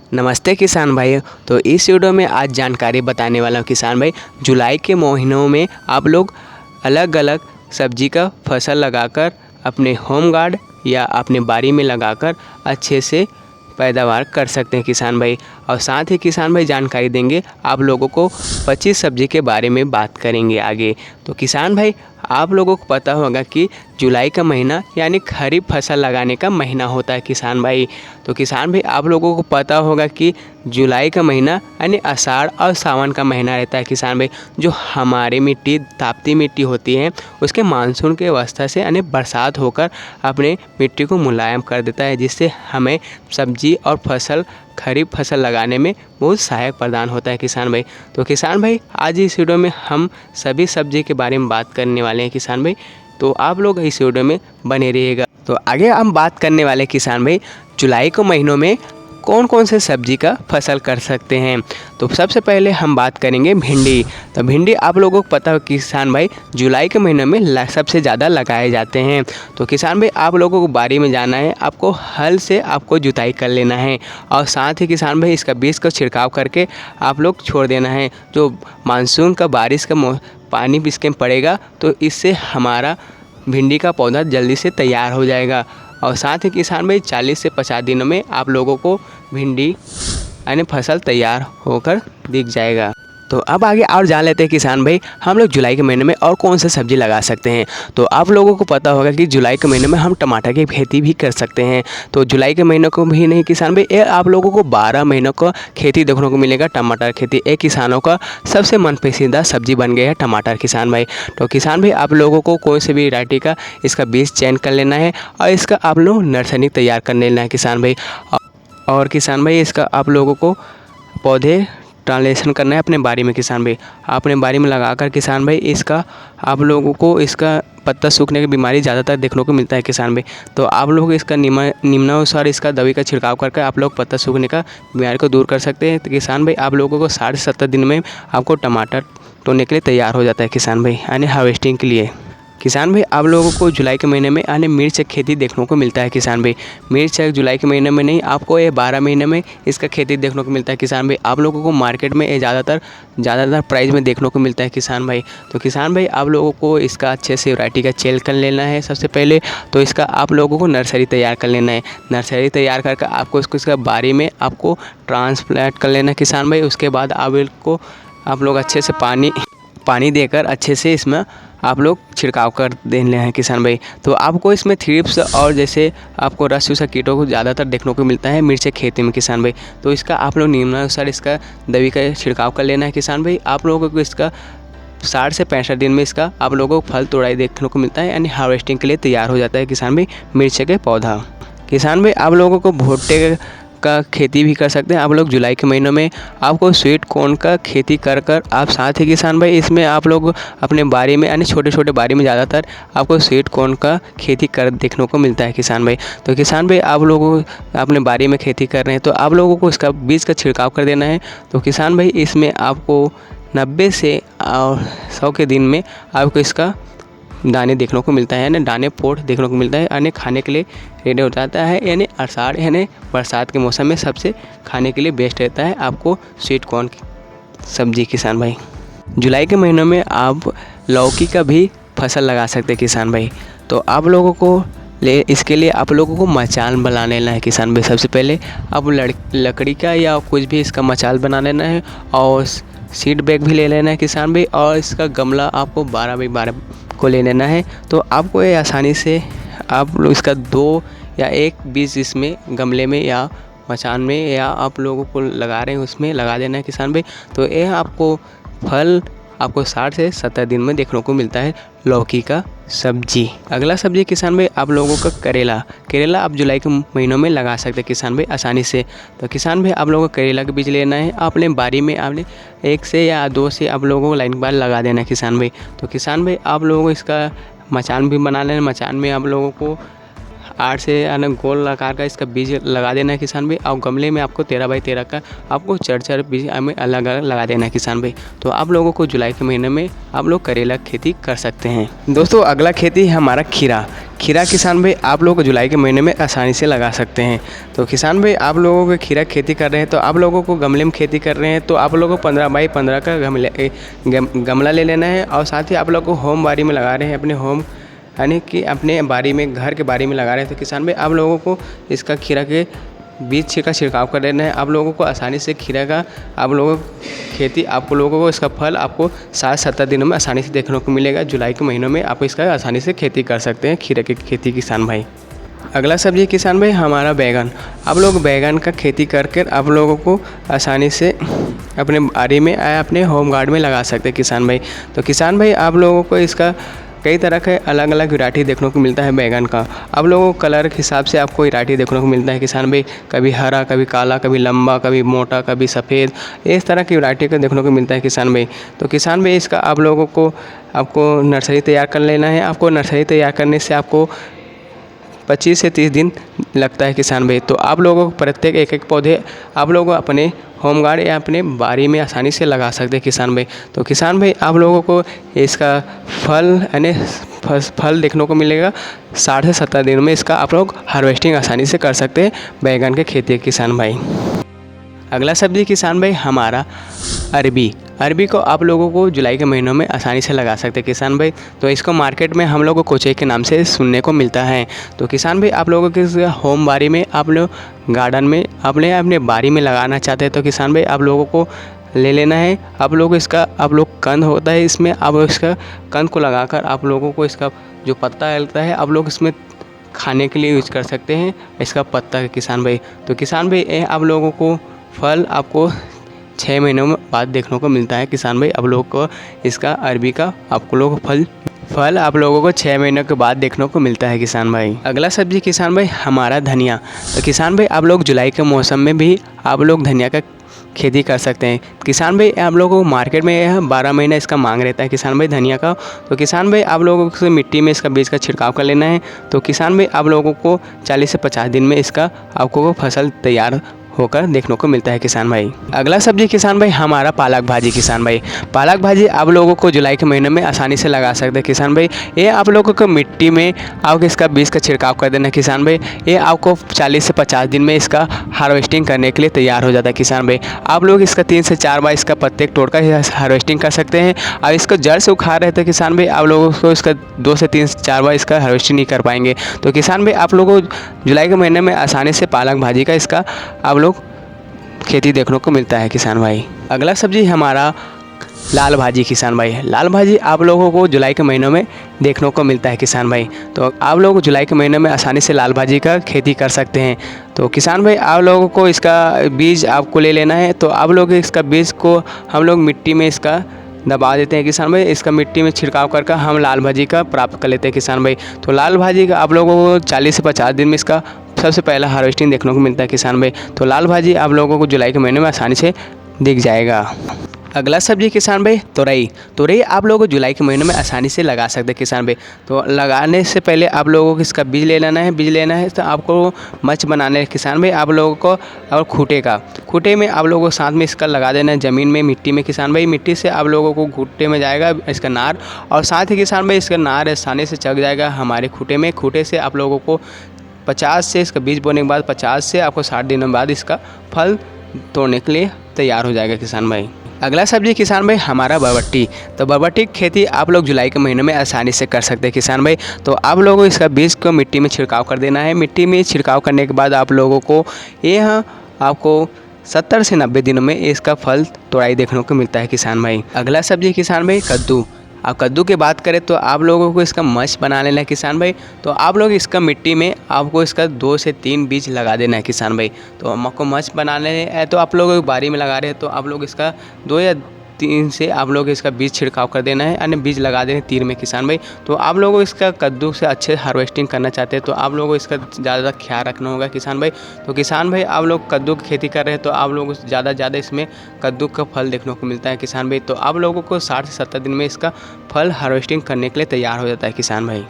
नमस्ते किसान भाई। तो इस वीडियो में आज जानकारी बताने वाला हूँ किसान भाई। जुलाई के महीनों में आप लोग अलग अलग सब्जी का फसल लगाकर अपने होम गार्ड या अपने बाड़ी में लगाकर अच्छे से पैदावार कर सकते हैं किसान भाई। और साथ ही किसान भाई जानकारी देंगे आप लोगों को 25 सब्जी के बारे में बात करेंगे आगे। तो किसान भाई आप लोगों को पता होगा कि जुलाई का महीना यानी खरीफ फसल लगाने का महीना होता है किसान भाई। तो किसान भाई आप लोगों को पता होगा कि जुलाई का महीना यानी आषाढ़ और सावन का महीना रहता है किसान भाई। जो हमारी मिट्टी ताप्ती मिट्टी होती है उसके मानसून के अवस्था से यानी बरसात होकर अपने मिट्टी को मुलायम कर देता है, जिससे हमें सब्जी और फसल खरीफ फसल लगाने में बहुत सहायक प्रदान होता है किसान भाई। तो किसान भाई आज इस वीडियो में हम सभी सब्जी के बारे में बात करने वाले हैं किसान भाई। तो आप लोग इस वीडियो में बने रहिएगा। तो आगे हम बात करने वाले किसान भाई जुलाई के महीनों में कौन कौन से सब्जी का फसल कर सकते हैं। तो सबसे पहले हम बात करेंगे भिंडी। तो भिंडी आप लोगों को पता हो किसान भाई जुलाई के महीने में सबसे ज़्यादा लगाए जाते हैं। तो किसान भाई आप लोगों को बाड़ी में जाना है, आपको हल से आपको जुताई कर लेना है और साथ ही किसान भाई इसका बीज का छिड़काव करके आप लोग छोड़ देना है। जो मानसून का बारिश का पानी इसके में पड़ेगा तो इससे हमारा भिंडी का पौधा जल्दी से तैयार हो जाएगा। और साथ ही किसान भाई 40 से 50 दिनों में आप लोगों को भिंडी यानी फसल तैयार होकर दिख जाएगा। तो अब आगे और जान लेते हैं किसान भाई हम लोग जुलाई के महीने में और कौन सा सब्जी लगा सकते हैं। तो आप लोगों को पता होगा कि जुलाई के महीने में हम टमाटर की खेती भी कर सकते हैं। तो जुलाई के महीनों को भी नहीं किसान भाई, ये आप लोगों को 12 महीनों का खेती देखने को मिलेगा। टमाटर खेती एक किसानों का सबसे मनपसंदीदा सब्जी बन गया है टमाटर किसान भाई। तो किसान भाई आप लोगों को कोई से भी वैरायटी का इसका बीज चयन कर लेना है और इसका आप लोग नर्सरी तैयार कर लेना है किसान भाई। और किसान भाई इसका आप लोगों को पौधे ट्रांसलेशन करना है अपने बाड़ी में किसान भाई। अपने बाड़ी में लगाकर किसान भाई इसका आप लोगों को इसका पत्ता सूखने की बीमारी ज़्यादातर देखने को मिलता है किसान भाई। तो आप लोग इसका निम्नानुसार इसका दवाई का छिड़काव करके आप लोग पत्ता सूखने का बीमारी को दूर कर सकते हैं। तो किसान भाई आप लोगों को 60 से 70 दिन में आपको टमाटर तोड़ने के लिए तैयार हो जाता है किसान भाई यानी हार्वेस्टिंग के लिए। किसान भाई आप लोगों को जुलाई के महीने में यानी मिर्च खेती देखने को मिलता है किसान भाई। मिर्च जुलाई के महीने में नहीं, आपको ये 12 महीने में इसका खेती देखने को मिलता है किसान भाई। आप लोगों को मार्केट में ये ज़्यादातर प्राइस में देखने को मिलता है किसान भाई। तो किसान भाई आप लोगों को इसका अच्छे से वैरायटी का चयन कर लेना है सबसे पहले। तो इसका आप लोगों को नर्सरी तैयार कर लेना है। नर्सरी तैयार करके आपको इसका बाड़ी में आपको ट्रांसप्लांट कर लेना है किसान भाई। उसके बाद आप लोग अच्छे से पानी देकर अच्छे से इसमें आप लोग छिड़काव कर देने हैं किसान भाई। तो आपको इसमें थ्रिप्स और जैसे आपको रस चूसा कीटों को ज़्यादातर देखने को मिलता है मिर्च खेती में किसान भाई। तो इसका आप लोग निम्नानुसार इसका दवाई का छिड़काव कर लेना है किसान भाई। आप लोगों को इसका 60 से 65 दिन में इसका आप लोगों को फल तोड़ाई देखने को मिलता है यानी हार्वेस्टिंग के लिए तैयार हो जाता है किसान भाई मिर्च के पौधा। किसान भाई आप लोगों को भुट्टे का खेती भी कर सकते हैं आप लोग जुलाई के महीनों में। आपको स्वीट कॉर्न का खेती कर आप साथ ही किसान भाई इसमें आप लोग अपने बाड़ी में यानी छोटे छोटे बाड़ी में ज़्यादातर आपको स्वीट कॉर्न का खेती कर देखने को मिलता है किसान भाई। तो किसान भाई आप लोगों अपने बाड़ी में खेती कर रहे हैं तो आप लोगों को इसका बीज का छिड़काव कर देना है। तो किसान भाई इसमें आपको 90 से 100 के दिन में आपको इसका दाने देखने को मिलता है यानी दाने पोट देखने को मिलता है यानी खाने के लिए रेडी हो जाता है। यानी आषाढ़ यानी बरसात के मौसम में सबसे खाने के लिए बेस्ट रहता है आपको स्वीट कॉर्न की सब्जी किसान भाई। जुलाई के महीनों में आप लौकी का भी फसल लगा सकते हैं किसान भाई। तो आप लोगों को इसके लिए आप लोगों को मचान बना लेना है किसान भाई। सबसे पहले आप लकड़ी का या कुछ भी इसका मचान बना लेना है और सीड बैग भी ले लेना है किसान भाई। और इसका गमला आपको 12 बाई 12 को ले लेना है। तो आपको ये आसानी से आप लोग इसका 2 या 1 बीज इसमें गमले में या मचान में या आप लोगों को लगा रहे हैं उसमें लगा देना है किसान भाई। तो ये आपको फल आपको 60 से 70 दिन में देखने को मिलता है लौकी का सब्जी। अगला सब्जी किसान भाई आप लोगों का करेला आप जुलाई के महीनों में लगा सकते हैं किसान भाई आसानी से। तो किसान भाई आप लोगों को करेला का बीज लेना है। अपने बाड़ी में आपने 1 से या 2 से आप लोगों को लाइन बार लगा देना है किसान भाई। तो किसान भाई आप लोगों को इसका मचान भी बना लेना। मचान में आप लोगों को 8 से गोल आकार का इसका बीज लगा देना है किसान भाई। और गमले में आपको 13 बाई 13 का आपको 4 बीज हमें अलग अलग लगा देना है किसान भाई। तो आप लोगों को जुलाई के महीने में आप लोग करेला खेती कर सकते हैं। दोस्तों अगला खेती है हमारा खीरा। खीरा किसान भाई आप लोग जुलाई के महीने में आसानी से लगा सकते हैं। तो किसान भाई आप लोगों को खीरा खेती कर रहे हैं तो आप लोगों को गमले में खेती कर रहे हैं तो आप लोगों को 15 बाई 15 का गमला ले लेना है। और साथ ही आप लोग को होम बारी में लगा रहे हैं, अपने होम यानी कि अपने बारी में, घर के बारी में लगा रहे हैं तो किसान भाई आप लोगों को इसका खीरा के बीज का छिड़काव कर देना है। आप लोगों को आसानी से खीरा का आप लोगों खेती आप लोगों को इसका फल आपको 60-70 दिनों में आसानी से देखने को मिलेगा। जुलाई के महीनों में आप इसका आसानी से खेती कर सकते हैं खीरे की खेती किसान भाई। अगला सब्जी किसान भाई हमारा बैगन। आप लोग बैगन का खेती करके आप लोगों को आसानी से अपने बारी में या अपने होम गार्ड में लगा सकते हैं किसान भाई। तो किसान भाई आप लोगों को इसका कई तरह के अलग अलग वैरायटी देखने को मिलता है बैगन का। आप लोगों को कलर के हिसाब से आपको वैरायटी देखने को मिलता है किसान भाई। कभी हरा, कभी काला, कभी लंबा, कभी मोटा, कभी सफ़ेद, इस तरह की वैरायटी का देखने को मिलता है किसान भाई। तो किसान भाई इसका आप लोगों को आपको नर्सरी तैयार कर लेना है। आपको नर्सरी तैयार करने से आपको 25 से 30 दिन लगता है किसान भाई। तो आप लोगों को प्रत्येक एक पौधे आप लोगों को अपने होम गार्ड या अपने बारी में आसानी से लगा सकते हैं किसान भाई। तो किसान भाई आप लोगों को इसका फल यानी फल देखने को मिलेगा 60 से 70 दिन में। इसका आप लोग हार्वेस्टिंग आसानी से कर सकते हैं बैगन के खेती किसान भाई। अगला सब्जी किसान भाई हमारा अरबी। अरबी को आप लोगों को जुलाई के महीनों में आसानी से लगा सकते हैं किसान भाई। तो इसको मार्केट में हम लोग को कोचे के नाम से सुनने को मिलता है। तो किसान भाई आप लोगों के होम बारी में आप लोग गार्डन में अपने बारी में लगाना चाहते हैं तो किसान भाई आप लोगों को ले लेना है। आप लोग इसका आप लोग कंद होता है इसमें, आप इसका कंद को लगाकर आप लोगों को इसका जो पत्ता लगता है आप लोग इसमें खाने के लिए यूज कर सकते हैं इसका पत्ता किसान भाई। तो किसान भाई आप लोगों को फल आपको 6 महीनों में बाद देखने को मिलता है किसान भाई। आप लोगों को इसका अरबी का आपको लोग फल आप लोगों को 6 महीनों के बाद देखने को मिलता है किसान भाई। अगला सब्जी किसान भाई हमारा धनिया। तो किसान भाई आप लोग जुलाई के मौसम में भी आप लोग धनिया का खेती कर सकते हैं किसान भाई। आप लोगों को मार्केट में 12 महीना इसका मांग रहता है किसान भाई धनिया का। तो किसान भाई आप लोगों को मिट्टी में इसका बीज का छिड़काव कर लेना है। तो किसान भाई आप लोगों को 40 से 50 दिन में इसका आपको फसल तैयार होकर देखने को मिलता है किसान भाई। अगला सब्जी किसान भाई हमारा पालक भाजी किसान भाई। पालक भाजी आप लोगों को जुलाई के महीने में आसानी से लगा सकते हैं किसान भाई। ये आप लोगों को मिट्टी में आपको इसका बीज का छिड़काव कर देना है किसान भाई। ये आपको 40 से 50 दिन में इसका हार्वेस्टिंग करने के लिए तैयार हो जाता है किसान भाई। आप लोग इसका 3 से 4 बार इसका पत्ते तोड़कर हार्वेस्टिंग कर सकते हैं। और इसको जड़ से उखाड़ रहे थे किसान भाई आप लोगों को इसका 2 से 3 से 4 बार इसका हार्वेस्टिंग नहीं कर पाएंगे। तो किसान भाई आप लोगों को जुलाई के महीने में आसानी से पालक भाजी का इसका आप लोग खेती देखने को मिलता है किसान भाई। अगला सब्जी हमारा लाल भाजी किसान भाई। लाल भाजी आप लोगों को जुलाई के महीनों में देखने को मिलता है किसान भाई। तो आप लोग जुलाई के महीने में आसानी से लाल भाजी का खेती कर सकते हैं। तो किसान भाई आप लोगों को इसका बीज आपको ले लेना है। तो आप लोग इसका बीज को हम लोग मिट्टी में इसका दबा देते हैं किसान भाई। इसका मिट्टी में छिड़काव कर हम लाल भाजी का प्राप्त कर लेते हैं किसान भाई। तो लाल भाजी का आप लोगों को 40 से 50 दिन में इसका सबसे पहला हार्वेस्टिंग देखने को मिलता है किसान भाई। तो लाल भाजी आप लोगों को जुलाई के महीने में आसानी से दिख जाएगा। अगला सब्जी किसान भाई तोरई। तोरई आप लोगों को जुलाई के महीने में आसानी से लगा सकते हैं किसान भाई। तो लगाने से पहले आप लोगों को इसका बीज ले लेना है। बीज लेना है तो आपको मच बनाने है किसान भाई आप लोगों को। और खूटे में आप लोगों को साथ में इसका लगा देना है ज़मीन में, मिट्टी में किसान भाई। मिट्टी से आप लोगों को खूटे में जाएगा इसका नार, और साथ ही किसान भाई इसका नार आसानी से चढ़ जाएगा हमारे खूटे में। खूटे से आप लोगों को 50 से इसका बीज बोने के बाद 50 से आपको 60 दिनों बाद इसका फल तोड़ने के लिए तैयार हो जाएगा किसान भाई। अगला सब्जी किसान भाई हमारा बरबट्टी। तो बरबट्टी की खेती आप लोग जुलाई के महीने में आसानी से कर सकते हैं किसान भाई। तो आप लोगों को इसका बीज को मिट्टी में छिड़काव कर देना है। मिट्टी में छिड़काव करने के बाद आप लोगों को यह आपको 70 से 90 दिनों में इसका फल तोड़ाई देखने को मिलता है किसान भाई। अगला सब्जी किसान भाई कद्दू। आप कद्दू की बात करें तो आप लोगों को इसका मच बना लेना है किसान भाई। तो आप लोग इसका मिट्टी में आपको इसका 2 से 3 बीज लगा देना है किसान भाई। तो हमको मच बनाने है तो आप लोग बारी में लगा रहे हैं तो आप लोग इसका 2 या 3 से आप लोग इसका बीज छिड़काव कर देना है, यानी बीज लगा देना है तीर में किसान भाई। तो आप लोगों को इसका कद्दू से अच्छे हार्वेस्टिंग करना चाहते हैं तो आप लोगों को इसका ज़्यादा ख्याल रखना होगा किसान भाई। तो किसान भाई आप लोग कद्दू की खेती कर रहे हैं तो आप लोगों को ज़्यादा इसमें कद्दू का फल देखने को मिलता है किसान भाई। तो आप लोगों को 60 से 70 दिन में इसका फल हार्वेस्टिंग करने के लिए तैयार हो जाता है किसान भाई।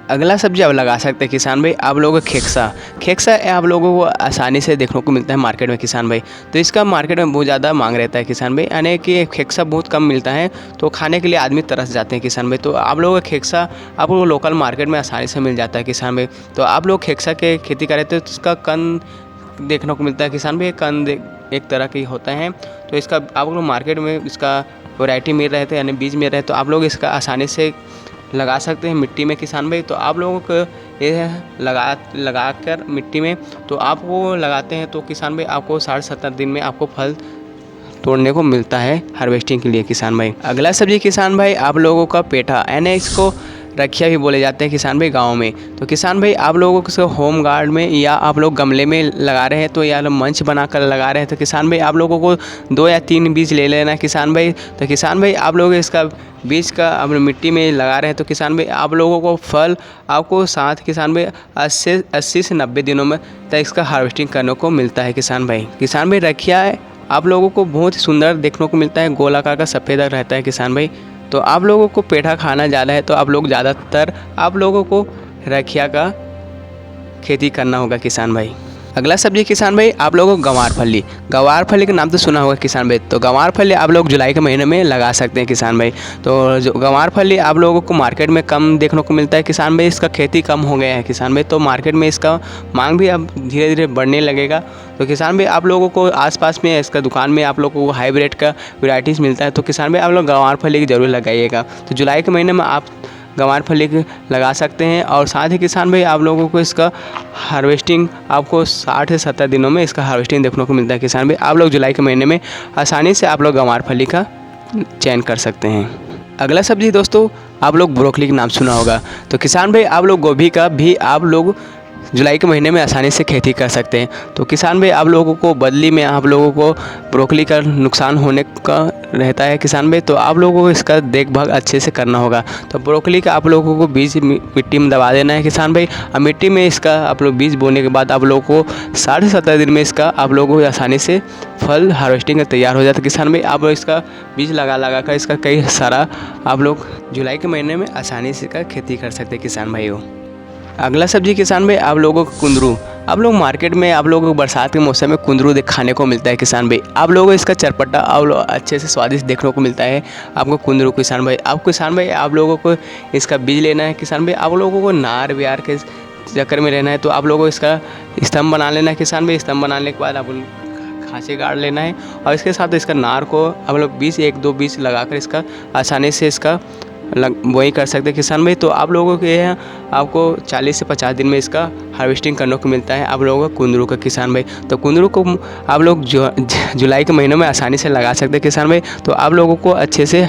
अगला सब्जी आप लगा सकते हैं किसान भाई, आप लोगों को खेक्सा आप लोगों को आसानी से देखने को मिलता है मार्केट में किसान भाई। तो इसका मार्केट में बहुत ज़्यादा मांग रहता है किसान भाई, यानी कि खेक्सा बहुत कम मिलता है, तो खाने के लिए आदमी तरस जाते हैं किसान भाई। तो आप लोगों को खेक्सा आप लोगों को लोकल मार्केट में आसानी से मिल जाता है किसान भाई। तो आप लोग खेक्सा के खेती करें तो इसका कंद देखने को मिलता है किसान भाई, कंद एक तरह की होता है। तो इसका आप लोग मार्केट में इसका वैरायटी मिल रहे थे, यानी बीज मिल रहे, तो आप लोग इसका आसानी से लगा सकते हैं मिट्टी में किसान भाई। तो आप लोगों को ये लगा कर मिट्टी में तो आप वो लगाते हैं तो किसान भाई आपको 60-70 दिन में आपको फल तोड़ने को मिलता है हार्वेस्टिंग के लिए किसान भाई। अगला सब्जी किसान भाई आप लोगों का पेठा, यानी इसको रखिया भी बोले जाते हैं किसान भाई गाँव में। तो किसान भाई आप लोगों को होम गार्ड में या आप लोग गमले में लगा रहे हैं तो या मंच बनाकर लगा रहे हैं तो किसान भाई आप लोगों को 2 या 3 बीज ले लेना किसान भाई। तो किसान भाई आप लोग इसका बीज का आप मिट्टी में लगा रहे हैं तो किसान भाई आप लोगों को फल आपको साथ किसान भाई 80 से 90 दिनों में तक इसका हार्वेस्टिंग करने को मिलता है किसान भाई। किसान भाई रखिया आप लोगों को बहुत ही सुंदर देखने को मिलता है, गोलाकार का सफ़ेद रहता है किसान भाई। तो आप लोगों को पेठा खाना ज़्यादा है तो आप लोग ज़्यादातर आप लोगों को रखिया का खेती करना होगा किसान भाई। अगला सब्जी किसान भाई आप लोगों को गंवार फली का नाम तो सुना होगा किसान भाई। तो गंवार फली आप लोग जुलाई के महीने में लगा सकते हैं किसान भाई। तो जो गंवार फली आप लोगों को मार्केट में कम देखने को मिलता है किसान भाई, इसका खेती कम हो गया है किसान भाई। तो मार्केट में इसका मांग भी अब धीरे धीरे बढ़ने लगेगा। तो किसान भाई आप लोगों को आसपास में इसका दुकान में आप लोगों को हाइब्रिड का वैरायटीज़ मिलता है। तो किसान भाई आप लोग गंवार फली की ज़रूर लगाइएगा। तो जुलाई के महीने में आप गंवार फली लगा सकते हैं और साथ ही किसान भाई आप लोगों को इसका हार्वेस्टिंग आपको 60 से 70 दिनों में इसका हार्वेस्टिंग देखने को मिलता है किसान भाई। आप लोग जुलाई के महीने में आसानी से आप लोग गंवार फली का चयन कर सकते हैं। अगला सब्जी दोस्तों आप लोग ब्रोकली का नाम सुना होगा। तो किसान भाई आप लोग गोभी का भी आप लोग जुलाई के महीने में आसानी से खेती कर सकते हैं। तो किसान भाई आप लोगों को बदली में आप लोगों को ब्रोकली का नुकसान होने का रहता है किसान भाई, तो आप लोगों को इसका देखभाल अच्छे से करना होगा। तो ब्रोकली का आप लोगों को बीज मिट्टी में दबा देना है किसान भाई, और मिट्टी में इसका आप लोग बीज बोने के बाद आप लोगों को 60 से 70 दिन में इसका आप लोगों को आसानी से फल हार्वेस्टिंग तैयार हो जाता है किसान भाई। आप इसका बीज लगा कर इसका कई सारा आप लोग जुलाई के महीने में आसानी से इसका खेती कर सकते हैं किसान भाइयों। अगला सब्जी किसान भाई आप लोगों को कुंदरू, आप लोग मार्केट में आप लोगों को बरसात के मौसम में कुंदरू खाने को मिलता है किसान भाई। आप लोगों को इसका चटपटा और अच्छे से स्वादिष्ट देखने को मिलता है आपको कुंदरू किसान भाई। आप लोगों को इसका बीज लेना है किसान भाई। आप लोगों को नार व्यार के चक्कर में रहना है तो आप लोगों को इसका स्तंभ बना लेना है किसान भाई। स्तंभ बनाने के बाद आप खांचे गाड़ लेना है और इसके साथ इसका नार को आप लोग 1-2 बीज लगाकर इसका आसानी से इसका वही कर सकते हैं किसान भाई। तो आप लोगों के यहाँ आपको 40 से 50 दिन में इसका हार्वेस्टिंग करने को मिलता है आप लोगों का कुंदरू का किसान भाई। तो कुंदरू को आप लोग जुलाई के महीनों में आसानी से लगा सकते हैं किसान भाई। तो आप लोगों को अच्छे से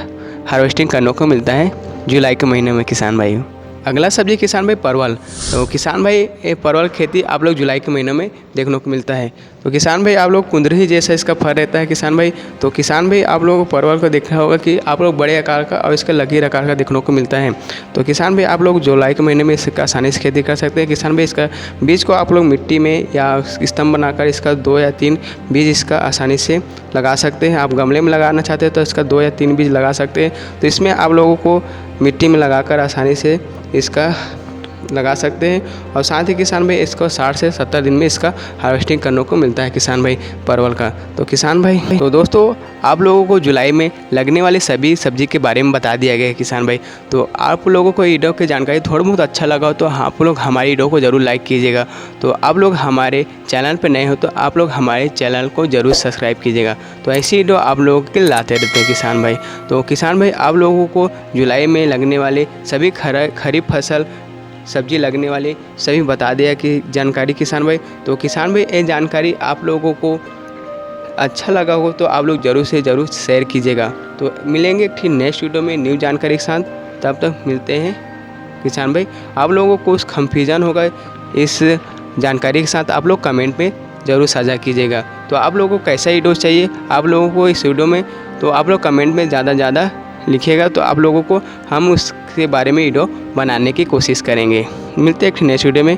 हार्वेस्टिंग करने को मिलता है जुलाई के महीने में किसान भाई। अगला सब्जी किसान भाई परवल। तो किसान भाई ये परवल खेती आप लोग जुलाई के महीनों में देखने को मिलता है। तो किसान भाई आप लोग कुंदरी जैसा इसका फल रहता है किसान भाई। तो किसान भाई आप लोगों को परवल को देखना होगा कि आप लोग बड़े आकार का और इसका लकीर आकार का देखने को मिलता है। तो किसान भाई आप लोग जुलाई के महीने में इसका आसानी से खेती कर सकते हैं किसान भाई। इसका बीज को आप लोग मिट्टी में या स्तंभ बनाकर इसका 2 या 3 बीज इसका आसानी से लगा सकते हैं। आप गमले में लगाना चाहते हैं तो इसका 2 या 3 बीज लगा सकते हैं। तो इसमें आप लोगों को मिट्टी में लगाकर आसानी से इसका लगा सकते हैं और साथ ही किसान भाई इसको 60 से 70 दिन में इसका हार्वेस्टिंग करने को मिलता है किसान भाई परवल का। तो किसान भाई तो दोस्तों आप लोगों को जुलाई में लगने वाली सभी सब्जी के बारे में बता दिया गया है किसान भाई। तो आप लोगों को वीडियो की जानकारी थोड़ा बहुत अच्छा लगा हो तो आप लोग हमारी वीडियो को ज़रूर लाइक कीजिएगा। तो आप लोग हमारे चैनल पर नए हो तो आप लोग हमारे चैनल को ज़रूर सब्सक्राइब कीजिएगा। तो ऐसी वीडियो आप लोगों के लाते रहते हैं किसान भाई। तो किसान भाई आप लोगों को जुलाई में लगने वाले सभी खरीफ फसल सब्जी लगने वाले सभी बता दिया कि जानकारी किसान भाई। तो किसान भाई ये जानकारी आप लोगों को अच्छा लगा हो तो आप लोग ज़रूर से ज़रूर शेयर कीजिएगा। तो मिलेंगे ठीक नेक्स्ट वीडियो में न्यू जानकारी के साथ, तब तक मिलते हैं किसान भाई। आप लोगों को कुछ कंफ्यूजन होगा इस जानकारी के साथ आप लोग कमेंट में ज़रूर साझा कीजिएगा। तो आप लोगों को कैसा वीडियो चाहिए आप लोगों को इस वीडियो में, तो आप लोग कमेंट में ज़्यादा लिखिएगा तो आप लोगों को हम उसके बारे में वीडियो बनाने की कोशिश करेंगे। मिलते हैं एक नेक्स्ट वीडियो में।